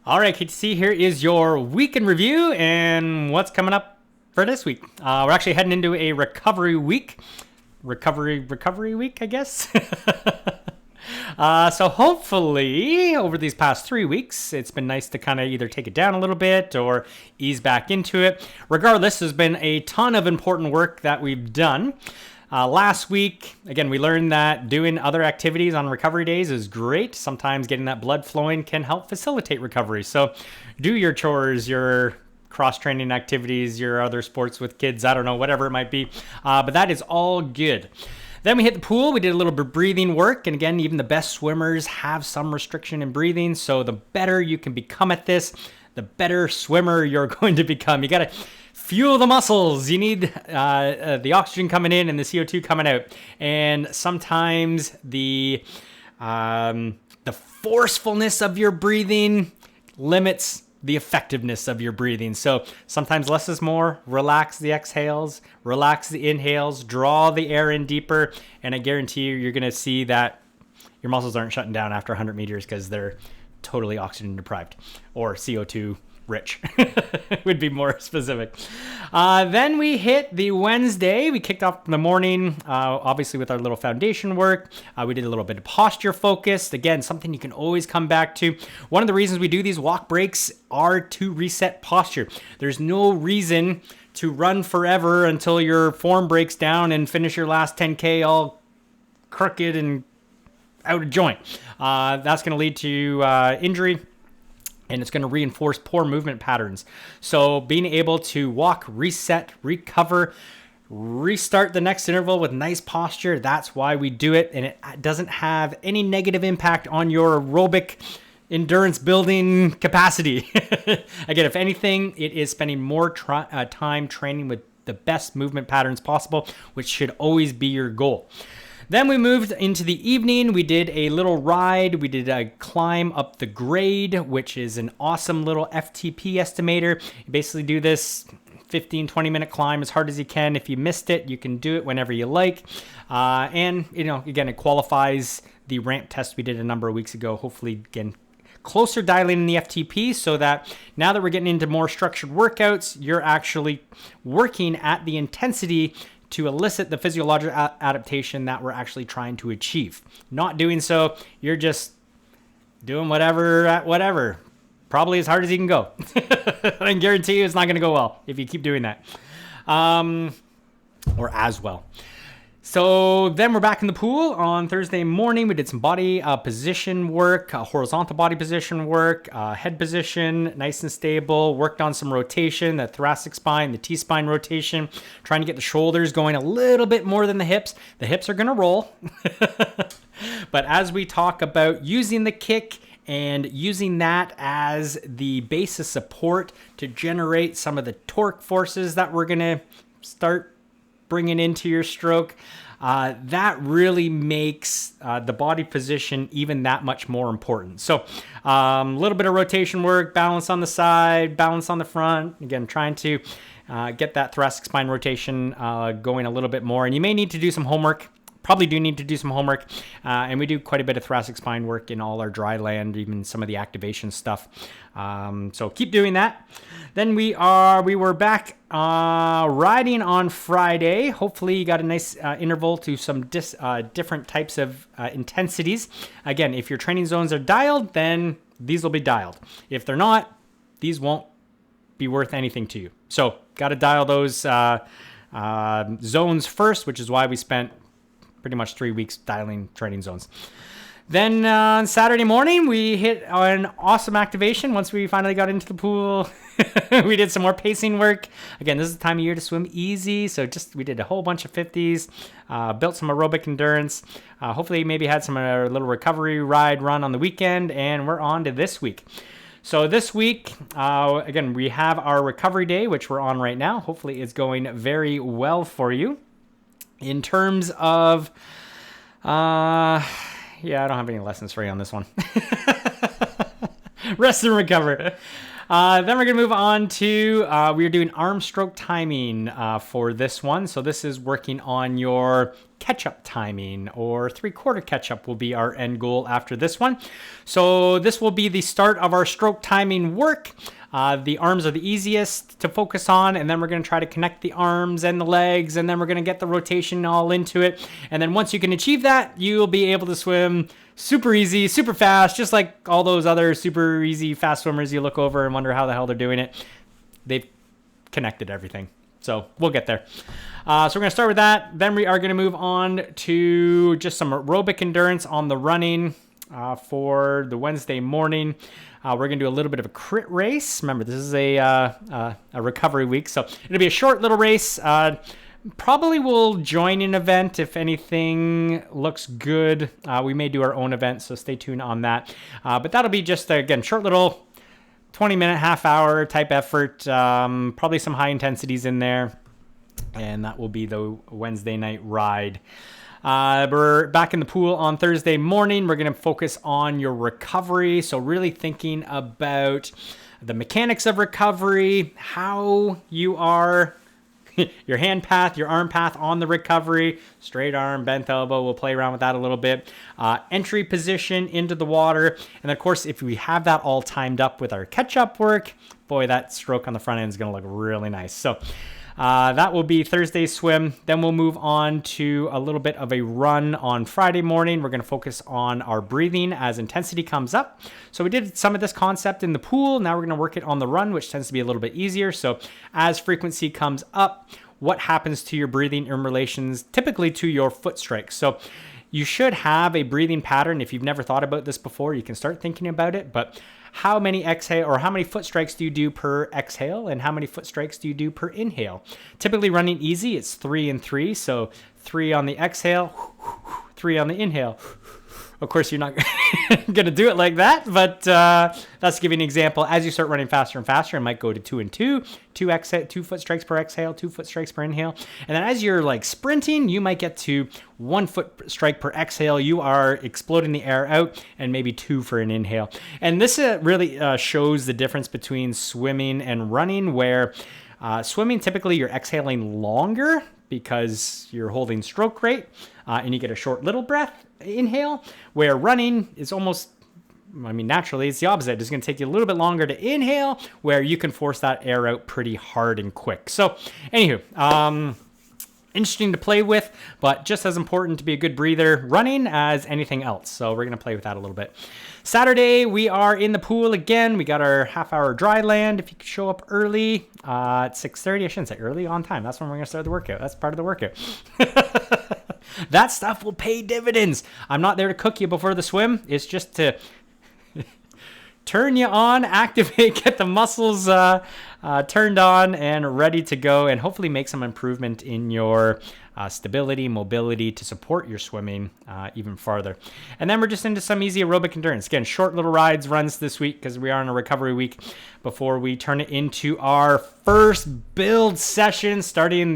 All right, KTC, here is your week in review and what's coming up for this week. We're actually heading into a recovery week. Recovery week, I guess. So hopefully over these past 3 weeks, it's been nice to kind of either take it down a little bit or ease back into it. Regardless, there's been a ton of important work that we've done. Last week, again, we learned that doing other activities on recovery days is great. Sometimes getting that blood flowing can help facilitate recovery. So do your chores, your cross-training activities, your other sports with kids, I don't know, whatever it might be. But that is all good. Then we hit the pool. We did a little bit of breathing work. And again, even the best swimmers have some restriction in breathing. So the better you can become at this, the better swimmer you're going to become. You got to fuel the muscles. You need the oxygen coming in and the CO2 coming out. And sometimes the forcefulness of your breathing limits the effectiveness of your breathing. So sometimes less is more. Relax the exhales, relax the inhales, draw the air in deeper. And I guarantee you're going to see that your muscles aren't shutting down after 100 meters because they're totally oxygen deprived or CO2 rich would be more specific. Then we hit the Wednesday. We kicked off in the morning, obviously with our little foundation work. We did a little bit of posture focused. Again, something you can always come back to. One of the reasons we do these walk breaks are to reset posture. There's no reason to run forever until your form breaks down and finish your last 10K all crooked and out of joint. That's going to lead to injury. And it's going to reinforce poor movement patterns. So being able to walk, reset, recover, restart the next interval with nice posture, that's why we do it. And it doesn't have any negative impact on your aerobic endurance building capacity. Again, if anything, it is spending more time training with the best movement patterns possible, which should always be your goal. Then we moved into the evening. We did a little ride. We did a climb up the grade, which is an awesome little FTP estimator. You basically do this 15, 20-minute climb as hard as you can. If you missed it, you can do it whenever you like. And, again, it qualifies the ramp test we did a number of weeks ago. Hopefully, again, closer dialing in the FTP so that now that we're getting into more structured workouts, you're actually working at the intensity to elicit the physiological adaptation that we're actually trying to achieve. Not doing so, you're just doing whatever, probably as hard as you can go. I can guarantee you it's not going to go well if you keep doing that, or as well. So then we're back in the pool on Thursday morning. We did some body position work, horizontal body position work, head position, nice and stable. Worked on some rotation, the thoracic spine, the T-spine rotation, trying to get the shoulders going a little bit more than the hips. The hips are going to roll. But as we talk about using the kick and using that as the base of support to generate some of the torque forces that we're going to start bringing into your stroke, that really makes the body position even that much more important. So a little bit of rotation work, balance on the side, balance on the front. Again, trying to get that thoracic spine rotation going a little bit more. And you may need to do some homework. Probably do need to do some homework. And we do quite a bit of thoracic spine work in all our dry land, even some of the activation stuff. So keep doing that. Then we were back riding on Friday. Hopefully you got a nice interval to some different types of intensities. Again, if your training zones are dialed, then these will be dialed. If they're not, these won't be worth anything to you. So got to dial those zones first, which is why we spent pretty much 3 weeks dialing training zones. Then on Saturday morning, we hit an awesome activation. Once we finally got into the pool, we did some more pacing work. Again, this is the time of year to swim easy. So we did a whole bunch of 50s, built some aerobic endurance. Hopefully maybe had some little recovery run on the weekend, and we're on to this week. So this week, again, we have our recovery day, which we're on right now. Hopefully it's going very well for you. In terms of, I don't have any lessons for you on this one. Rest and recover. Then we're going to move on to, we are doing arm stroke timing for this one. So this is working on your catch-up timing, or 3/4 catch-up will be our end goal after this one. So this will be the start of our stroke timing work. The arms are the easiest to focus on, and then we're going to try to connect the arms and the legs, and then we're going to get the rotation all into it. And then once you can achieve that, you'll be able to swim super easy, super fast, just like all those other super easy fast swimmers you look over and wonder how the hell they're doing it. They've connected everything. So we'll get there. So we're going to start with that. Then we are going to move on to just some aerobic endurance on the running for the Wednesday morning. We're going to do a little bit of a crit race. Remember, this is a recovery week, so it'll be a short little race. Probably will join an event if anything looks good. We may do our own event, so stay tuned on that. But that'll be just, again, short little 20-minute, half-hour type effort. Probably some high intensities in there. And that will be the Wednesday night ride. We're back in the pool on Thursday morning. We're going to focus on your recovery. So really thinking about the mechanics of recovery, how you are, your hand path, your arm path on the recovery, straight arm, bent elbow. We'll play around with that a little bit. Entry position into the water. And of course, if we have that all timed up with our catch-up work, boy, that stroke on the front end is going to look really nice. So that will be Thursday's swim. Then we'll move on to a little bit of a run on Friday morning. We're going to focus on our breathing as intensity comes up. So we did some of this concept in the pool. Now we're going to work it on the run, which tends to be a little bit easier. So as frequency comes up, what happens to your breathing in relations typically to your foot strikes? So you should have a breathing pattern. If you've never thought about this before, you can start thinking about it. But how many exhale, or how many foot strikes do you do per exhale, and how many foot strikes do you do per inhale? Typically running easy, it's 3 and 3. So 3 on the exhale, 3 on the inhale. Of course, you're not going to do it like that, but that's to give you an example. As you start running faster and faster, it might go to 2 and 2, 2 foot strikes per exhale, 2 foot strikes per inhale. And then as you're like sprinting, you might get to 1 foot strike per exhale. You are exploding the air out, and maybe 2 for an inhale. And this really shows the difference between swimming and running, where swimming, typically you're exhaling longer because you're holding stroke rate, and you get a short little breath inhale, where running is almost, naturally it's the opposite. It's going to take you a little bit longer to inhale, where you can force that air out pretty hard and quick. So anywho, interesting to play with, but just as important to be a good breather running as anything else. So we're going to play with that a little bit. Saturday, we are in the pool again. We got our half-hour dry land. If you could show up early at 6:30, I shouldn't say early, on time. That's when we're going to start the workout. That's part of the workout. That stuff will pay dividends. I'm not there to cook you before the swim. It's just to turn you on, activate, get the muscles turned on and ready to go, and hopefully make some improvement in your stability, mobility to support your swimming even farther. And then we're just into some easy aerobic endurance. Again, short little rides, runs this week because we are in a recovery week before we turn it into our first build session starting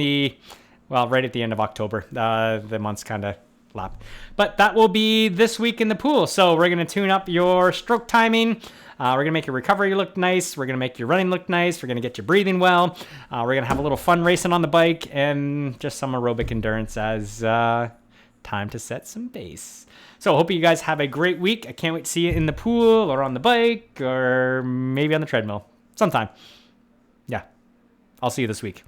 right at the end of October. The month's kind of lap. But that will be this week in the pool. So we're going to tune up your stroke timing. We're going to make your recovery look nice. We're going to make your running look nice. We're going to get you breathing well. We're going to have a little fun racing on the bike, and just some aerobic endurance as time to set some base. So I hope you guys have a great week. I can't wait to see you in the pool or on the bike or maybe on the treadmill sometime. Yeah, I'll see you this week.